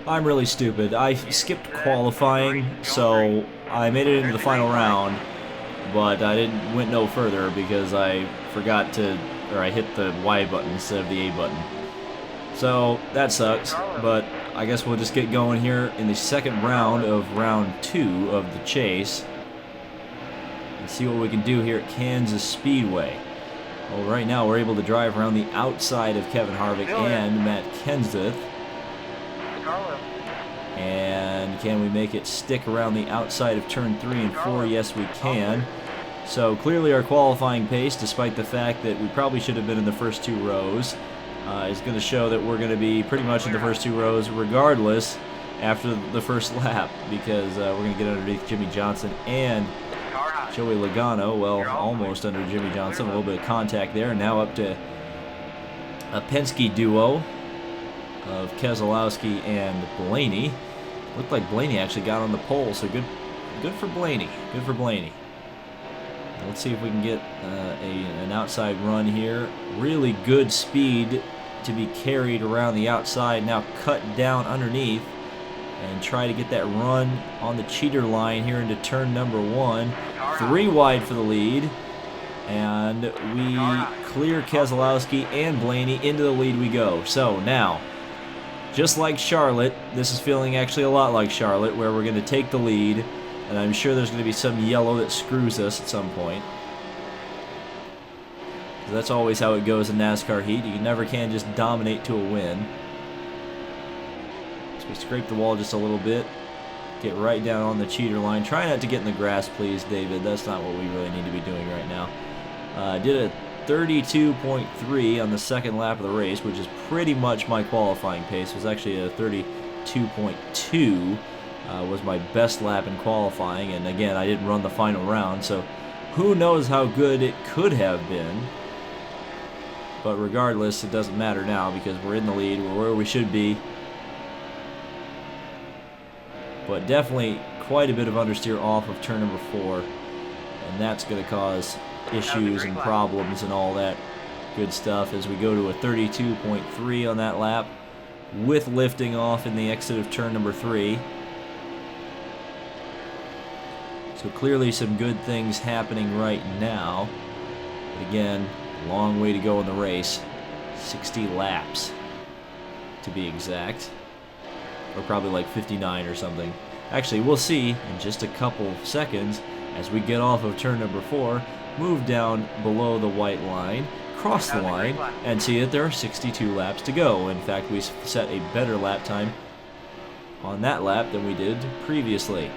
I'm really stupid. I skipped qualifying, so I made it into the final round, but I went no further because I forgot to, or I hit the Y button instead of the A button. So that sucks, but I guess we'll just get going here in the second round of round 2 of the chase and see what we can do here at Kansas Speedway. Well, right now we're able to drive around the outside of Kevin Harvick and Matt Kenseth. And can we make it stick around the outside of turn 3 and 4? Yes, we can. So clearly our qualifying pace, despite the fact that we probably should have been in the first 2 rows, is going to show that we're going to be pretty much in the first 2 rows regardless after the first lap, because we're going to get underneath Jimmy Johnson and Joey Logano. Well, almost under Jimmy Johnson. A little bit of contact there. Now up to a Penske duo of Keselowski and Blaney. Looked like Blaney actually got on the pole, so good for Blaney. Good for Blaney. Let's see if we can get an outside run here. Really good speed to be carried around the outside. Now cut down underneath and try to get that run on the cheater line here into turn number 1. 3 wide for the lead. And we clear Keselowski and Blaney. Into the lead we go. So now, just like Charlotte, this is feeling actually a lot like Charlotte, where we're going to take the lead. And I'm sure there's going to be some yellow that screws us at some point. That's always how it goes in NASCAR heat. You never can just dominate to a win. So we scrape the wall just a little bit. Get right down on the cheater line. Try not to get in the grass, please, David. That's not what we really need to be doing right now. Did a 32.3 on the second lap of the race, which is pretty much my qualifying pace. It was actually a 32.2. Was my best lap in qualifying, and again, I didn't run the final round, so who knows how good it could have been. But regardless, it doesn't matter now because we're in the lead. We're where we should be. But definitely quite a bit of understeer off of turn number 4, and that's going to cause issues and problems and all that good stuff as we go to a 32.3 on that lap with lifting off in the exit of turn number 3. So clearly some good things happening right now. But again, long way to go in the race. 60 laps to be exact. Or probably like 59 or something. Actually, we'll see in just a couple seconds as we get off of turn number 4, move down below the white line, cross the line, and see that there are 62 laps to go. In fact, we set a better lap time on that lap than we did previously.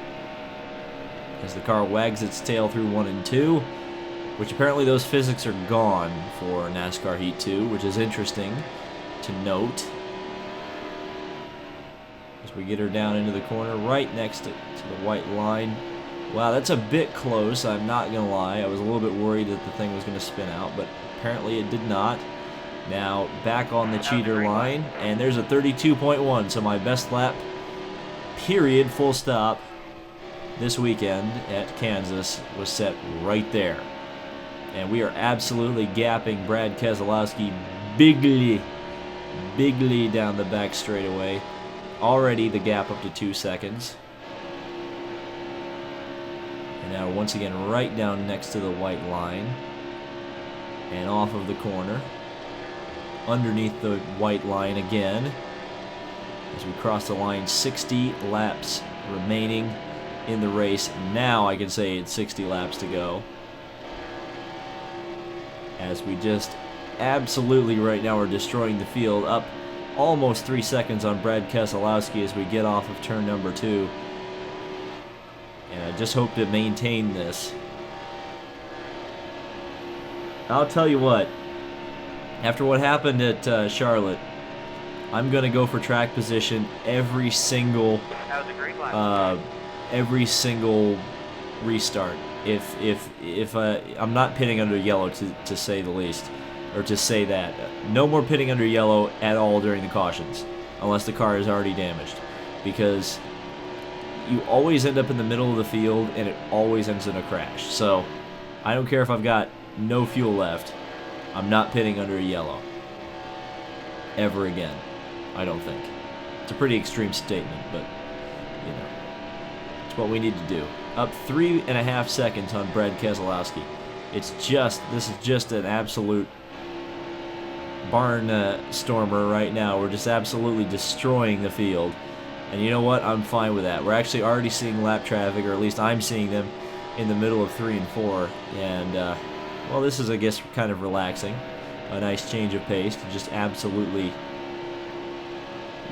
As the car wags its tail through 1 and 2, which apparently those physics are gone for NASCAR Heat 2, which is interesting to note. As we get her down into the corner, right next to the white line. Wow, that's a bit close, I'm not going to lie. I was a little bit worried that the thing was going to spin out, but apparently it did not. Now, back on the cheater line, and there's a 32.1, so my best lap, period, full stop, this weekend at Kansas was set right there. And we are absolutely gapping Brad Keselowski bigly down the back straightaway. Already the gap up to 2 seconds. And now once again right down next to the white line. And off of the corner. Underneath the white line again. As we cross the line, 60 laps remaining in the race. Now I can say it's 60 laps to go. As we just absolutely right now are destroying the field. Up almost 3 seconds on Brad Keselowski as we get off of turn number 2. And I just hope to maintain this. I'll tell you what, after what happened at Charlotte, I'm going to go for track position every single restart. If I'm not pitting under yellow to say the least, or to say that. No more pitting under yellow at all during the cautions, unless the car is already damaged, because you always end up in the middle of the field and it always ends in a crash. So I don't care if I've got no fuel left, I'm not pitting under a yellow ever again, I don't think. It's a pretty extreme statement, but, you know, it's what we need to do. Up 3.5 seconds on Brad Keselowski. This is just an absolute barn stormer right now. We're just absolutely destroying the field. And you know what? I'm fine with that. We're actually already seeing lap traffic, or at least I'm seeing them in the middle of 3 and 4. And, well, this is, I guess, kind of relaxing. A nice change of pace to just absolutely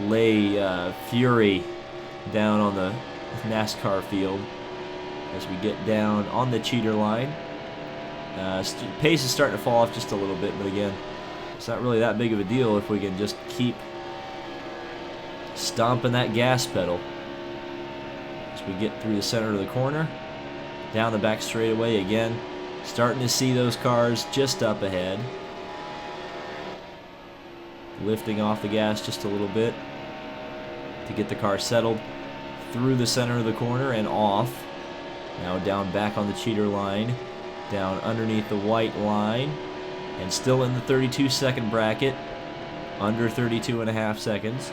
lay fury down on the NASCAR field as we get down on the cheater line. Pace is starting to fall off just a little bit, but again, it's not really that big of a deal if we can just keep stomping that gas pedal as we get through the center of the corner, down the back straightaway again. Starting to see those cars just up ahead. Lifting off the gas just a little bit to get the car settled through the center of the corner and off. Now down back on the cheater line, down underneath the white line, and still in the 32-second bracket, under 32.5 seconds.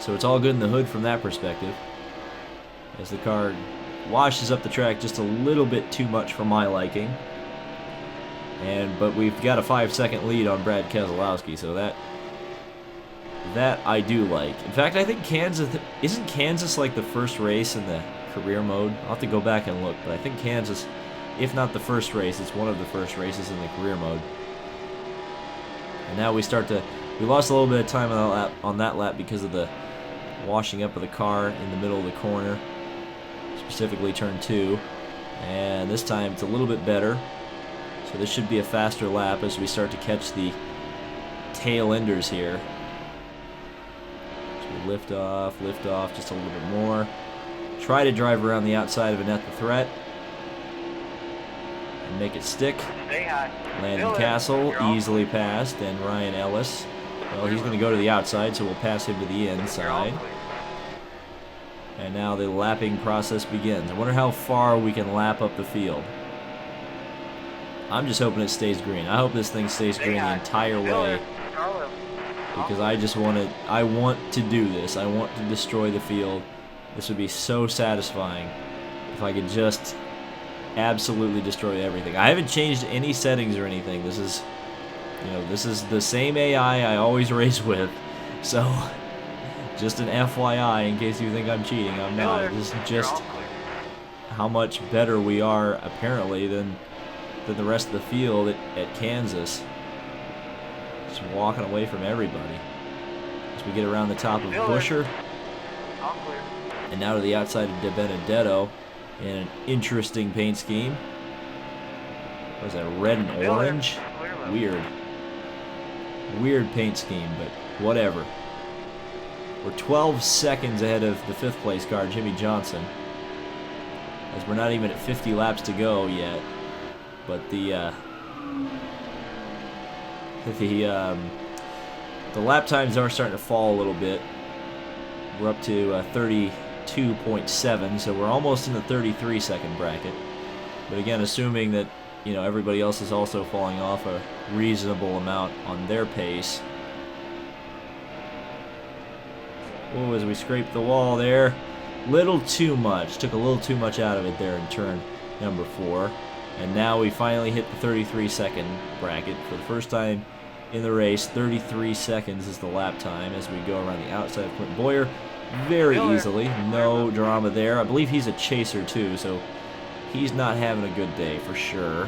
So it's all good in the hood from that perspective, as the car washes up the track just a little bit too much for my liking. But we've got a 5-second lead on Brad Keselowski, so that I do like. In fact, I think isn't Kansas like the first race in the career mode? I'll have to go back and look, but I think Kansas, if not the first race, it's one of the first races in the career mode. And now we lost a little bit of time on that lap because of the washing up of the car in the middle of the corner, specifically turn 2. And this time it's a little bit better. So this should be a faster lap as we start to catch the tail enders here. So we lift off just a little bit more. Try to drive around the outside of Annette the Threat and make it stick. Landon Castle easily passed, and Ryan Ellis, well, he's going to go to the outside, so we'll pass him to the inside. And now the lapping process begins. I wonder how far we can lap up the field. I'm just hoping it stays green. I hope this thing stays green the entire way, because I want to do this. I want to destroy the field. This would be so satisfying if I could just absolutely destroy everything. I haven't changed any settings or anything. This is the same AI I always race with. So, just an FYI in case you think I'm cheating. I'm not. This is just how much better we are apparently than the rest of the field at Kansas. Just walking away from everybody as we get around the top of Busher. And now to the outside of De Benedetto in an interesting paint scheme. What is that, red and orange? Weird paint scheme, but whatever. We're 12 seconds ahead of the 5th place car, Jimmy Johnson, as we're not even at 50 laps to go yet. But the lap times are starting to fall a little bit. We're up to 32.7, so we're almost in the 33-second bracket. But again, assuming that everybody else is also falling off a reasonable amount on their pace. Oh, as we scrape the wall there, little too much. Took a little too much out of it there in turn number 4. And now we finally hit the 33-second bracket for the first time in the race. 33 seconds is the lap time as we go around the outside of Clint Boyer very easily. No drama there. I believe he's a chaser too, so he's not having a good day for sure.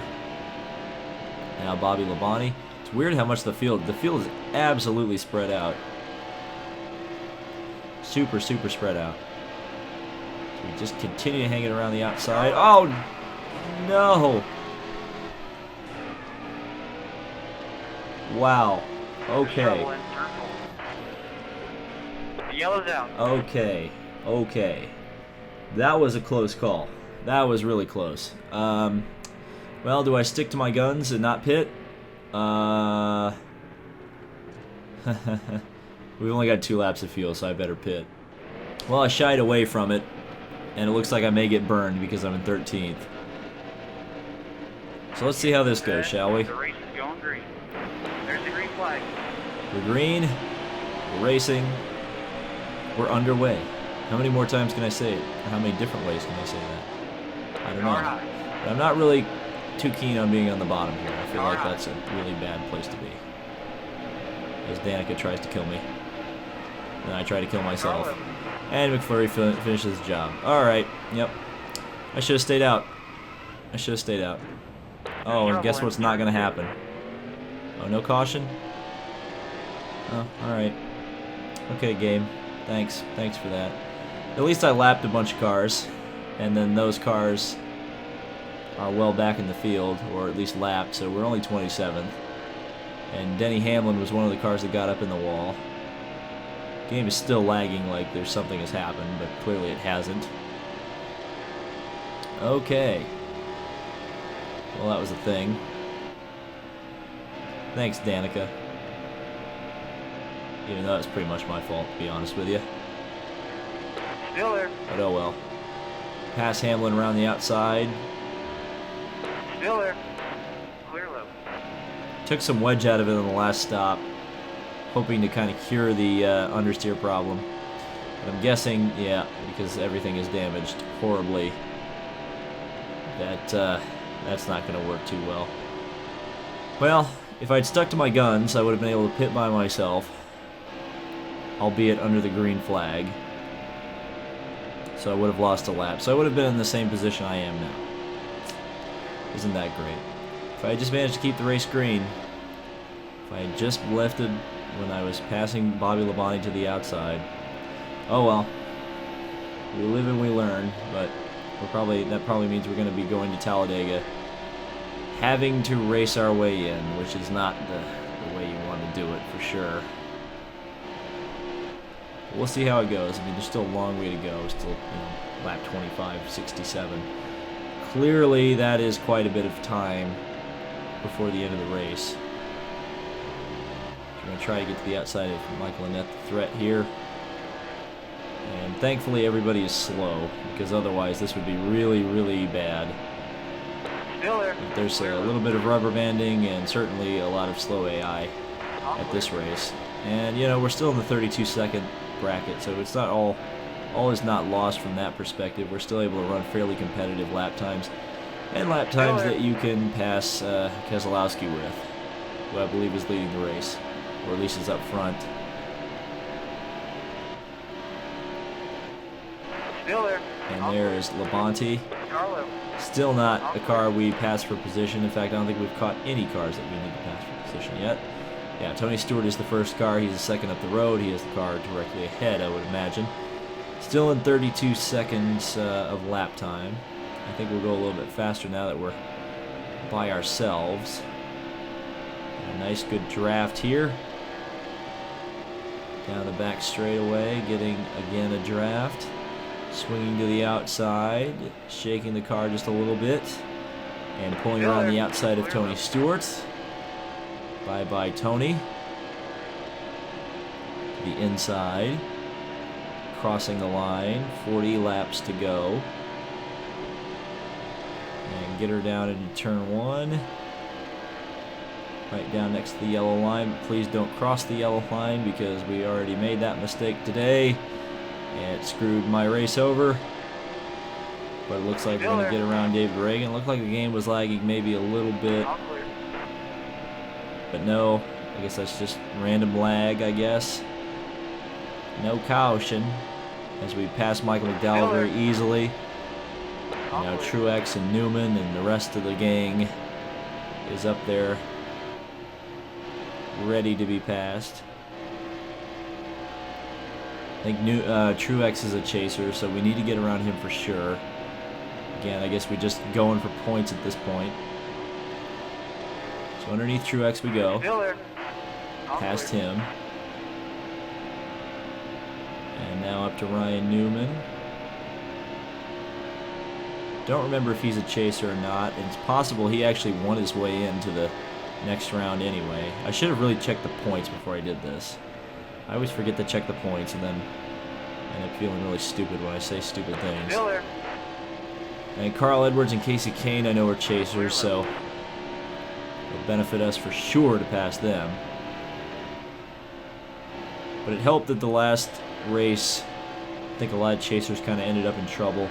Now Bobby Labonte. It's weird how much the field is absolutely spread out. Super spread out. So we just continue hanging around the outside. Oh, no. Wow. Okay. Yellow's out. Okay. That was a close call. That was really close. Well, do I stick to my guns and not pit? We've only got 2 laps of fuel, so I better pit. Well, I shied away from it, and it looks like I may get burned because I'm in 13th. So let's see how this goes, shall we? The race is going green. There's the green flag. We're green. We're racing. We're underway. How many more times can I say it? Or how many different ways can I say that? I don't know. But I'm not really too keen on being on the bottom here. I feel like that's a really bad place to be. As Danica tries to kill me. And I try to kill myself. And McFlurry finishes the job. Alright, yep. I should have stayed out. I should have stayed out. Oh, and guess what's not going to happen? Oh, no caution? Oh, alright. Okay, game. Thanks. Thanks for that. At least I lapped a bunch of cars. And then those cars are well back in the field, or at least lapped, so we're only 27th. And Denny Hamlin was one of the cars that got up in the wall. Game is still lagging like there's something has happened, but clearly it hasn't. Okay. Well, that was a thing. Thanks, Danica. Even though it's pretty much my fault, to be honest with you. Still there. But oh well. Pass Hamlin around the outside. Still there. Clear loop. Took some wedge out of it on the last stop, hoping to kind of cure the understeer problem. But I'm guessing, yeah, because everything is damaged horribly, that that's not going to work too well. Well, if I'd stuck to my guns, I would have been able to pit by myself, albeit under the green flag. So I would have lost a lap. So I would have been in the same position I am now. Isn't that great? If I had just managed to keep the race green, if I had just left it when I was passing Bobby Labonte to the outside. Oh well. We live and we learn, but that probably means we're going to be going to Talladega, having to race our way in, which is not the way you want to do it for sure. But we'll see how it goes. I mean, there's still a long way to go. Still, lap 25:67. Clearly, that is quite a bit of time before the end of the race. We're going to try to get to the outside of Michael Annett, the threat here. And thankfully everybody is slow, because otherwise this would be really, really bad. Still there. There's a little bit of rubber banding and certainly a lot of slow AI at this race. And, we're still in the 32-second bracket, so it's not all is not lost from that perspective. We're still able to run fairly competitive lap times, and lap times that you can pass Keselowski with, who I believe is leading the race, or at least is up front. Still there. And there is Labonte. Still not a car we passed for position. In fact, I don't think we've caught any cars that we need to pass for position yet. Yeah, Tony Stewart is the first car. He's the second up the road. He has the car directly ahead, I would imagine. Still in 32 seconds of lap time. I think we'll go a little bit faster now that we're by ourselves. A nice good draft here. Down the back straightaway, getting again a draft. Swinging to the outside, shaking the car just a little bit, and pulling around the outside of Tony Stewart. Bye-bye, Tony. The inside. Crossing the line, 40 laps to go. And get her down into turn 1. Right down next to the yellow line. But please don't cross the yellow line, because we already made that mistake today. And it screwed my race over. But it looks like we're going to get around David Reagan. It looked like the game was lagging maybe a little bit. But no, I guess that's just random lag, I guess. No caution. As we pass Michael McDowell very easily. Now Truex and Newman and the rest of the gang is up there, ready to be passed. I think Truex is a chaser, so we need to get around him for sure. Again, I guess we're just going for points at this point. So underneath Truex we go. Past him. And now up to Ryan Newman. Don't remember if he's a chaser or not. It's possible he actually won his way into the next round anyway. I should have really checked the points before I did this. I always forget to check the points and then end up feeling really stupid when I say stupid things. And Carl Edwards and Casey Kane I know are chasers, so it'll benefit us for sure to pass them. But it helped that the last race, I think a lot of chasers kind of ended up in trouble.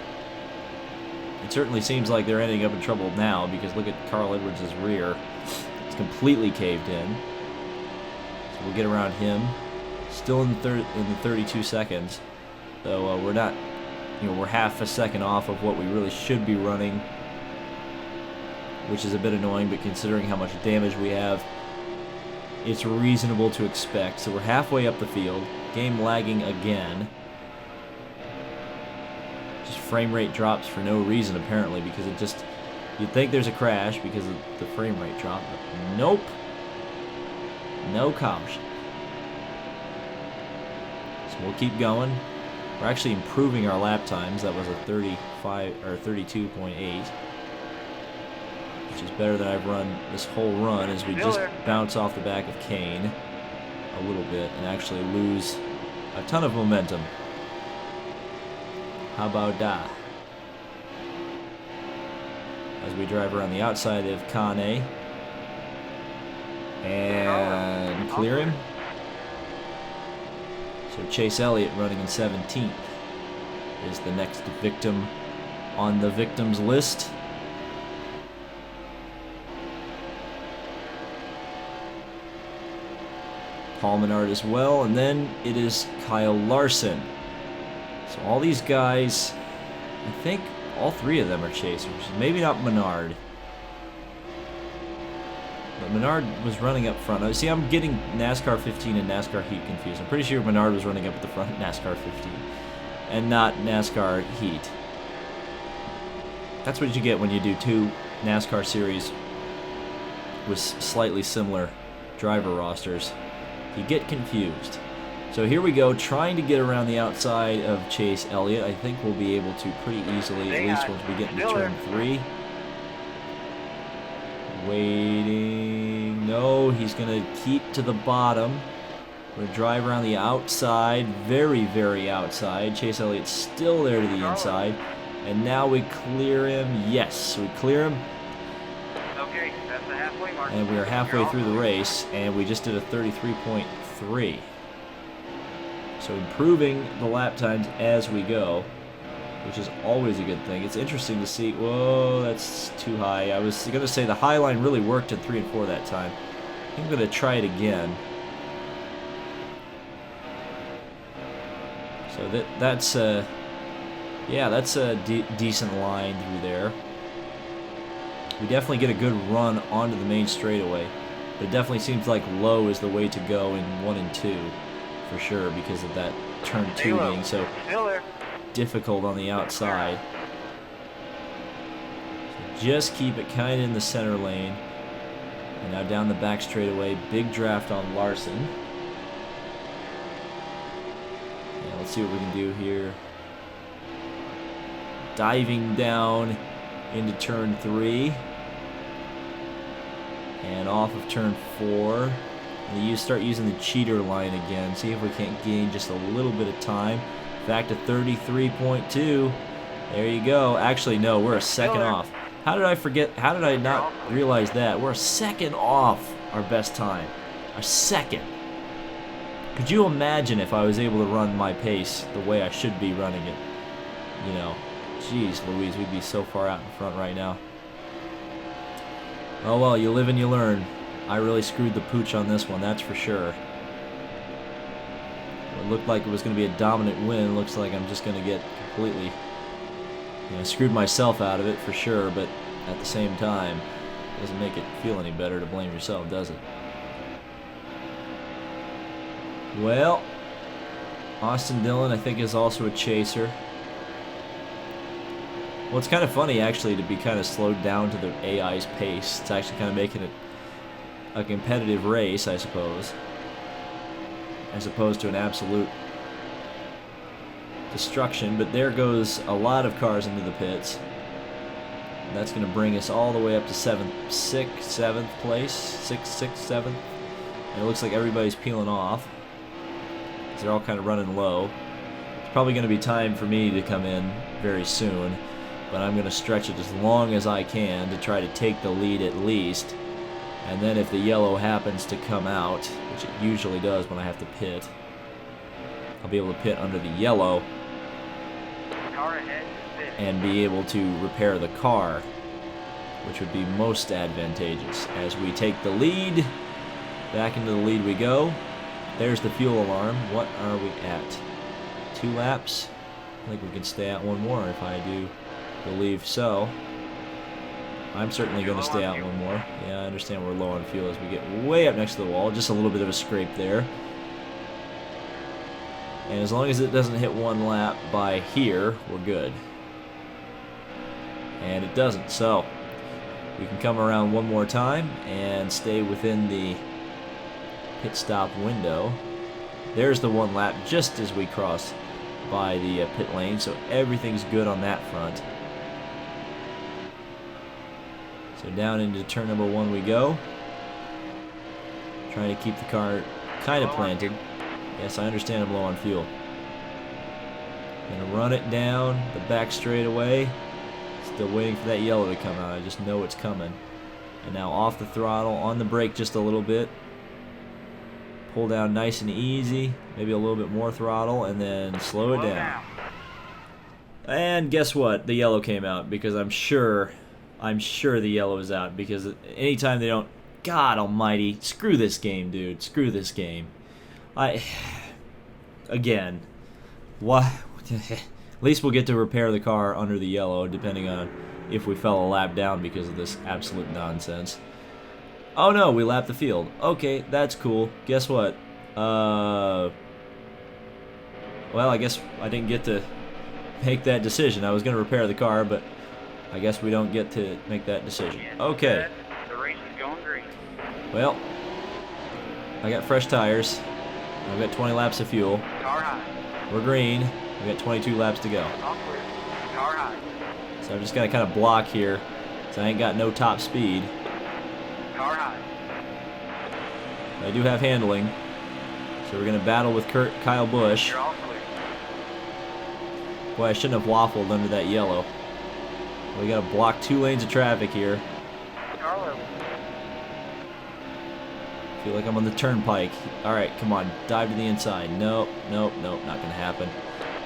It certainly seems like they're ending up in trouble now because look at Carl Edwards' rear. It's completely caved in. So we'll get around him. Still in the 32 seconds. Though we're not, we're half a second off of what we really should be running, which is a bit annoying, but considering how much damage we have, it's reasonable to expect. So we're halfway up the field. Game lagging again. Just frame rate drops for no reason apparently, because it just, you'd think there's a crash because of the frame rate drop, but nope. No caution. So we'll keep going. We're actually improving our lap times. That was a 35 or 32.8. Which is better than I've run this whole run, as we just bounce off the back of Kane a little bit and actually lose a ton of momentum. How about that? As we drive around the outside of Kane and clear him. So Chase Elliott running in 17th is the next victim on the victims list. Paul Menard as well, and then it is Kyle Larson. So all these guys, I think all three of them are chasers. Maybe not Menard. But Menard was running up front. See, I'm getting NASCAR 15 and NASCAR Heat confused. I'm pretty sure Menard was running up at the front of NASCAR 15 and not NASCAR Heat. That's what you get when you do two NASCAR series with slightly similar driver rosters. You get confused. So here we go, trying to get around the outside of Chase Elliott. I think we'll be able to pretty easily, at least once we get into turn 3. Waiting. No, he's going to keep to the bottom. We're going to drive around the outside, very, very outside. Chase Elliott's still there to the inside. And now we clear him. Yes, we clear him. Okay, that's the halfway mark. And we are halfway through the race, and we just did a 33.3. So improving the lap times as we go, which is always a good thing. It's interesting to see. Whoa, that's too high. I was going to say the high line really worked in 3 and 4 that time. I think I'm going to try it again. So that's a decent line through there. We definitely get a good run onto the main straightaway, but it definitely seems like low is the way to go in 1 and 2 for sure, because of that turn 2 being so difficult on the outside. So just keep it kind of in the center lane. And now down the back straightaway, big draft on Larson. Yeah, let's see what we can do here. Diving down into turn 3 and off of turn 4. And you start using the cheater line again. See if we can't gain just a little bit of time. Back to 33.2. There you go. Actually, no, we're a second off. How did I forget? How did I not realize that? We're a second off our best time. A second. Could you imagine if I was able to run my pace the way I should be running it? You know, jeez Louise, we'd be so far out in front right now. Oh well, you live and you learn. I really screwed the pooch on this one, that's for sure. It looked like it was going to be a dominant win. Looks like I'm just going to get completely, screwed myself out of it for sure, but at the same time, it doesn't make it feel any better to blame yourself, does it? Well, Austin Dillon, I think, is also a chaser. Well, it's kind of funny, actually, to be kind of slowed down to the AI's pace. It's actually kind of making it a competitive race, I suppose, as opposed to an absolute destruction. But there goes a lot of cars into the pits. And that's going to bring us all the way up to 7th place. 6th, 7th. And it looks like everybody's peeling off. They're all kind of running low. It's probably going to be time for me to come in very soon, but I'm going to stretch it as long as I can to try to take the lead at least. And then if the yellow happens to come out, which it usually does when I have to pit, I'll be able to pit under the yellow Car ahead, pit. and be able to repair the car, which would be most advantageous. As we take the lead, back into the lead we go. There's the fuel alarm. What are we at? 2 laps? I think we can stay out one more if I do believe so. I'm certainly going to stay out one more. Yeah, I understand we're low on fuel as we get way up next to the wall. Just a little bit of a scrape there. And as long as it doesn't hit 1 lap by here, we're good. And it doesn't, so we can come around one more time and stay within the pit stop window. There's the 1 lap just as we cross by the pit lane, so everything's good on that front. So down into turn number 1 we go. Trying to keep the car kind of planted. Yes, I understand I'm low on fuel. Gonna run it down the back straightaway. Still waiting for that yellow to come out. I just know it's coming. And now off the throttle, on the brake just a little bit. Pull down nice and easy. Maybe a little bit more throttle, and then slow it down. And guess what? The yellow came out because I'm sure the yellow is out, because anytime they don't, God almighty, screw this game, dude. Screw this game. Again, what? At least we'll get to repair the car under the yellow, depending on if we fell a lap down because of this absolute nonsense. Oh no, we lapped the field. Okay, that's cool. Guess what? Well, I guess I didn't get to make that decision. I was going to repair the car, but I guess we don't get to make that decision. Okay. The race is going green. Well, I got fresh tires. I've got 20 laps of fuel. Car high. We're green. We got 22 laps to go. All clear. Car high. So I'm just going to kind of block here, so I ain't got no top speed. Car high. I do have handling, so we're going to battle with Kyle Busch. You're all clear. Boy, I shouldn't have waffled under that yellow. We got to block 2 lanes of traffic here. Car level. Feel like I'm on the turnpike. All right, come on, dive to the inside. Nope, nope, nope, not gonna happen.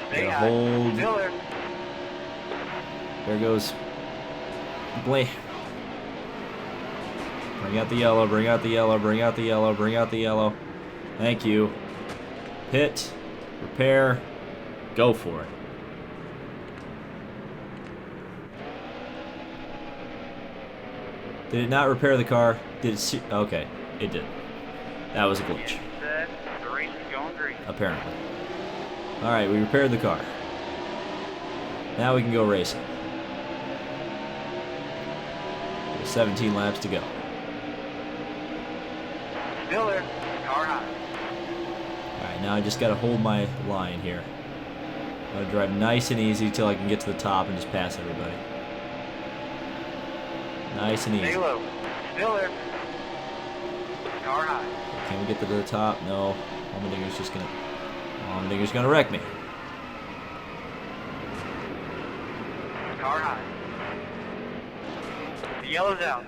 Stay Gotta high. hold. Still there. There goes. Bring out the yellow. Bring out the yellow. Bring out the yellow. Bring out the yellow. Thank you. Pit. Repair. Go for it. Did it not repair the car? Did it? Okay, it did. That was a glitch, Set. The race is going green. apparently. Alright, we repaired the car. Now we can go racing. 17 laps to go. Still there. Car high. Alright, now I just gotta hold my line here. I'm gonna drive nice and easy till I can get to the top and just pass everybody. Nice and easy. Stay low. Still there. Car high. Can we get to the top? No. Allmendinger's gonna wreck me. Car high. The yellow's out.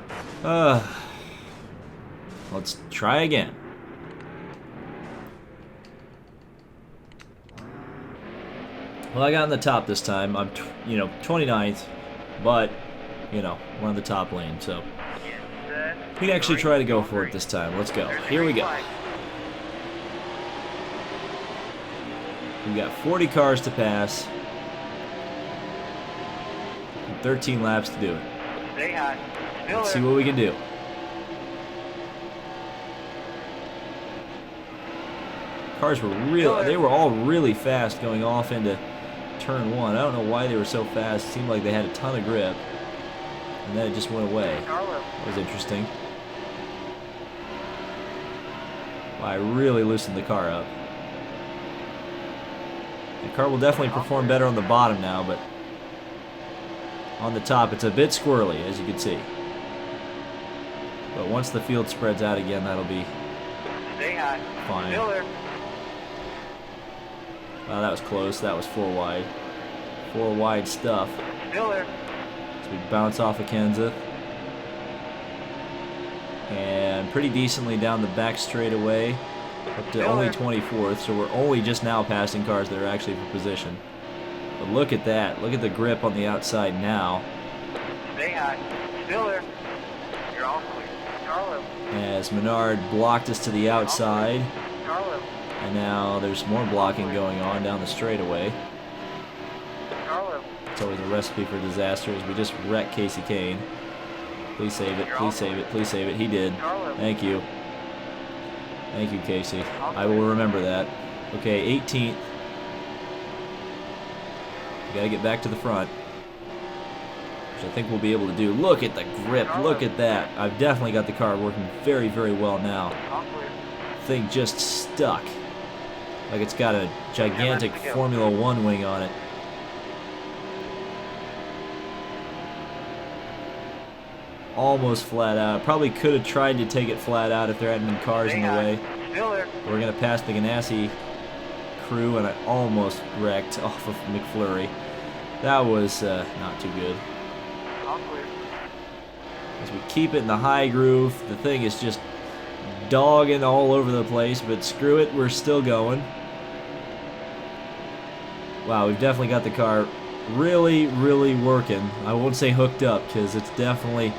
Let's try again. Well, I got on the top this time. I'm, 29th, but, we're on the top lane, so Get set. we can actually try to go for it this time. Let's go. There's the Here we green go. flag. We got 40 cars to pass. And 13 laps to do it. Stay high. Still Let's there. see what we can do. Cars were they were all really fast going off into turn 1. I don't know why they were so fast. It seemed like they had a ton of grip. And then it just went away. Car level. That was interesting. Wow, I really loosened the car up. The car will definitely perform better on the bottom now, but on the top it's a bit squirrely, as you can see. But once the field spreads out again, that'll be Stay high. fine. Still there. Wow, that was close. That was 4 wide. 4 wide stuff. Still there. So we bounce off of Kenseth. And pretty decently down the back straightaway. Up to only 24th, so we're only just now passing cars that are actually for position. But look at that. Look at the grip on the outside now. Stay high. Still there. You're all clear. Carlo. As Menard blocked us to the outside. Carlo. And now there's more blocking going on down the straightaway. Carlo. It's always a recipe for disaster as we just wreck Casey Kane. Please save it, please save it, please save it. He did. Thank you. Thank you, Casey. I will remember that. Okay, 18th. We gotta get back to the front, which I think we'll be able to do. Look at the grip, look at that. I've definitely got the car working very, very well now. Thing just stuck. Like it's got a gigantic Formula One wing on it. Almost flat out. Probably could have tried to take it flat out if there hadn't been cars in the way. We're going to pass the Ganassi crew, and I almost wrecked off of McFlurry. That was not too good. As we keep it in the high groove, the thing is just dogging all over the place, but screw it, we're still going. Wow, we've definitely got the car really, really working. I won't say hooked up, because it's definitely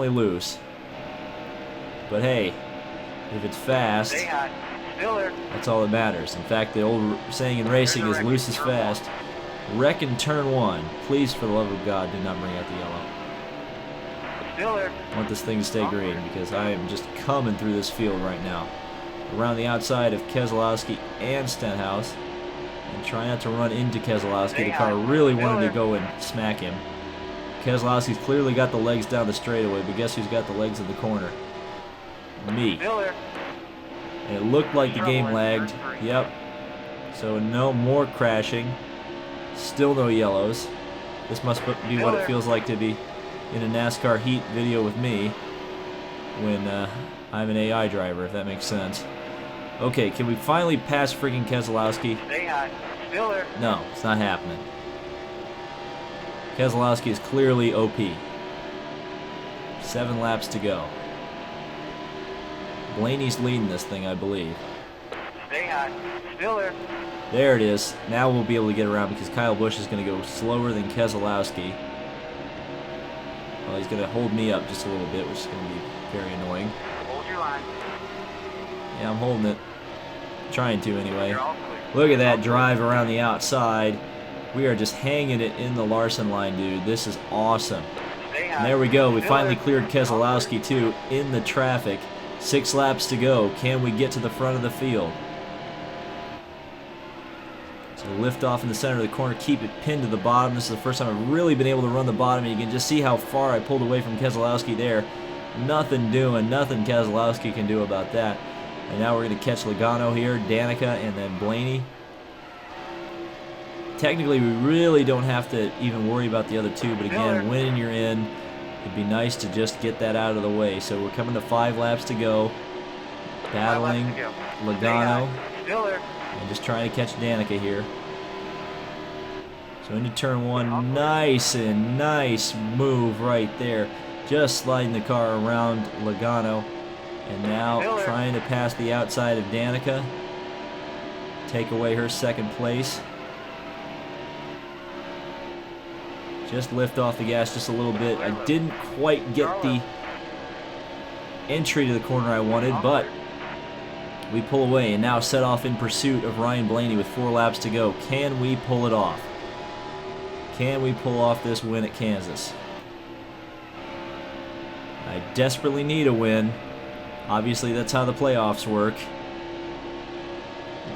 loose. But hey, if it's fast, that's all that matters. In fact, the old saying in racing is loose is fast. Wreck in turn 1. Please, for the love of God, do not bring out the yellow. I want this thing to stay green because I am just coming through this field right now. Around the outside of Keselowski and Stenhouse. And try not to run into Keselowski. The car really wanted to go and smack him. Keselowski's clearly got the legs down the straightaway, but guess who's got the legs in the corner? Me. And it looked like the game lagged. Yep. So no more crashing. Still no yellows. This must be what it feels like to be in a NASCAR heat video with me when I'm an AI driver, if that makes sense. Okay, can we finally pass freaking Keselowski? No, it's not happening. Keselowski is clearly OP. 7 laps to go. Blaney's leading this thing, I believe. There it is. Now we'll be able to get around because Kyle Busch is going to go slower than Keselowski. Well, he's going to hold me up just a little bit, which is going to be very annoying. Hold your line. Yeah, I'm holding it. Trying to, anyway. Look at that drive around the outside. We are just hanging it in the Larson line, dude. This is awesome. And there we go. We finally cleared Keselowski, too, in the traffic. 6 laps to go. Can we get to the front of the field? So lift off in the center of the corner, keep it pinned to the bottom. This is the first time I've really been able to run the bottom, and you can just see how far I pulled away from Keselowski there. Nothing doing, nothing Keselowski can do about that. And now we're going to catch Logano here, Danica, and then Blaney. Technically, we really don't have to even worry about the other two, but again, winning you're in. It'd be nice to just get that out of the way. So we're coming to 5 laps to go. Battling Logano. And just trying to catch Danica here. So into turn 1. Nice move right there. Just sliding the car around Logano. And now trying to pass the outside of Danica. Take away her second place. Just lift off the gas just a little bit. I didn't quite get the entry to the corner I wanted, but we pull away and now set off in pursuit of Ryan Blaney with 4 laps to go. Can we pull it off? Can we pull off this win at Kansas? I desperately need a win. Obviously, that's how the playoffs work.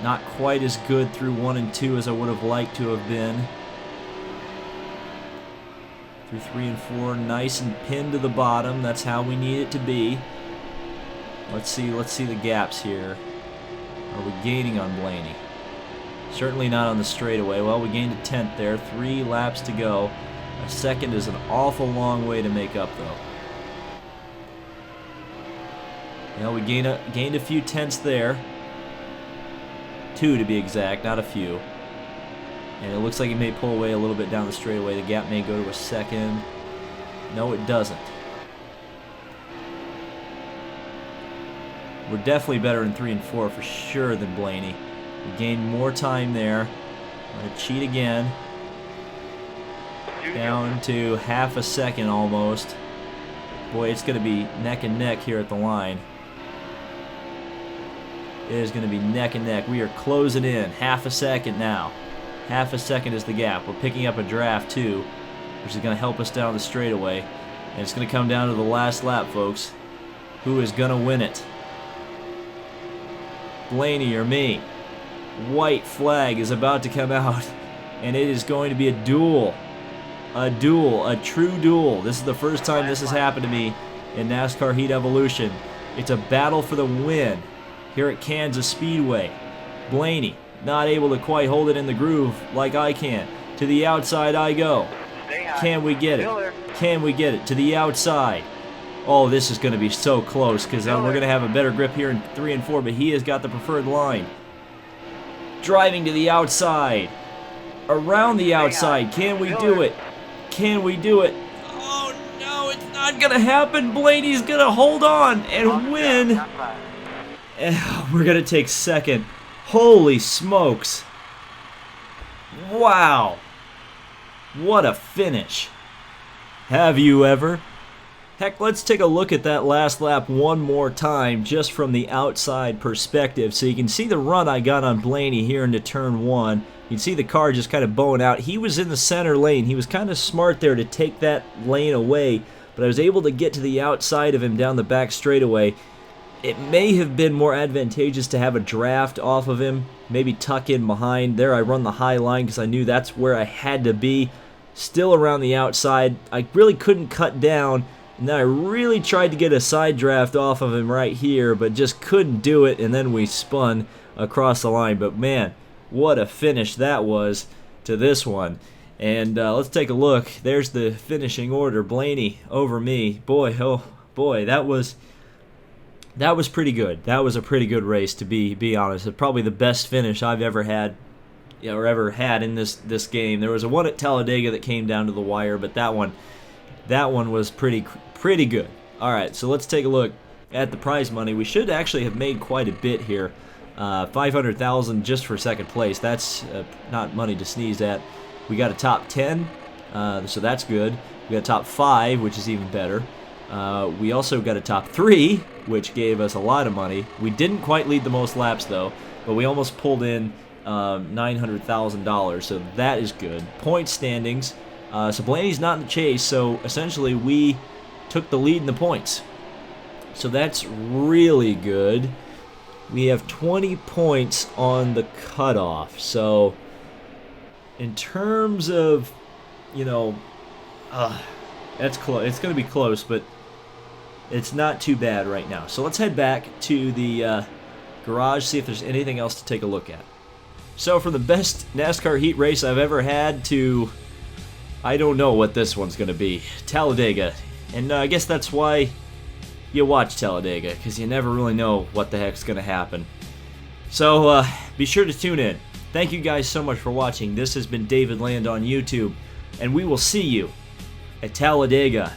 Not quite as good through 1 and 2 as I would have liked to have been. Through 3 and 4, nice and pinned to the bottom. That's how we need it to be. Let's see the gaps here. Are we gaining on Blaney? Certainly not on the straightaway. Well, we gained a 10th there. 3 laps to go. A second is an awful long way to make up, though. You know, we gained a few tenths there. 2 to be exact, not a few. And it looks like he may pull away a little bit down the straightaway. The gap may go to a second. No, it doesn't. We're definitely better in 3 and 4 for sure than Blaney. We gained more time there. I'm going to cheat again. Down to half a second almost. Boy, it's going to be neck and neck here at the line. It is going to be neck and neck. We are closing in. Half a second now. Half a second is the gap. We're picking up a draft too, which is going to help us down the straightaway. And it's going to come down to the last lap, folks. Who is going to win it? Blaney or me? White flag is about to come out, and it is going to be a duel. A duel, a true duel. This is the first time this has happened to me in NASCAR Heat Evolution. It's a battle for the win here at Kansas Speedway. Blaney not able to quite hold it in the groove like I can. To the outside I go. Can we get it? Can we get it? To the outside. Oh, this is going to be so close because we're going to have a better grip here in 3 and 4, but he has got the preferred line. Driving to the outside. Around the outside. Can we do it? Can we do it? Oh, no, it's not going to happen. Blaney's going to hold on and win. We're going to take second. Holy smokes. Wow. What a finish. Have you ever? Heck, let's take a look at that last lap one more time just from the outside perspective so you can see the run I got on Blaney here into turn 1. You can see the car just kind of bowing out. He was in the center lane. He was kind of smart there to take that lane away, but I was able to get to the outside of him down the back straightaway. It may have been more advantageous to have a draft off of him, maybe tuck in behind. There I run the high line because I knew that's where I had to be. Still around the outside. I really couldn't cut down. And then I really tried to get a side draft off of him right here, but just couldn't do it, and then we spun across the line. But man, what a finish that was to this one. And let's take a look. There's the finishing order. Blaney over me. Boy, oh boy, that was pretty good. That was a pretty good race, to be honest. It's probably the best finish I've ever had, or ever had in this game. There was a one at Talladega that came down to the wire, but that one was pretty good. All right, so let's take a look at the prize money. We should actually have made quite a bit here. 500,000 just for second place. That's not money to sneeze at. We got a top 10, so that's good. We got a top 5, which is even better. We also got a top 3, which gave us a lot of money. We didn't quite lead the most laps though, but we almost pulled in $900,000, so that is good. Point standings. So Blaney's not in the chase, so essentially we took the lead in the points. So that's really good. We have 20 points on the cutoff. So in terms of, that's close. It's going to be close, but it's not too bad right now. So let's head back to the garage, see if there's anything else to take a look at. So from the best NASCAR heat race I've ever had to, I don't know what this one's going to be. Talladega. And I guess that's why you watch Talladega, because you never really know what the heck's going to happen. So be sure to tune in. Thank you guys so much for watching. This has been David Land on YouTube, and we will see you at Talladega.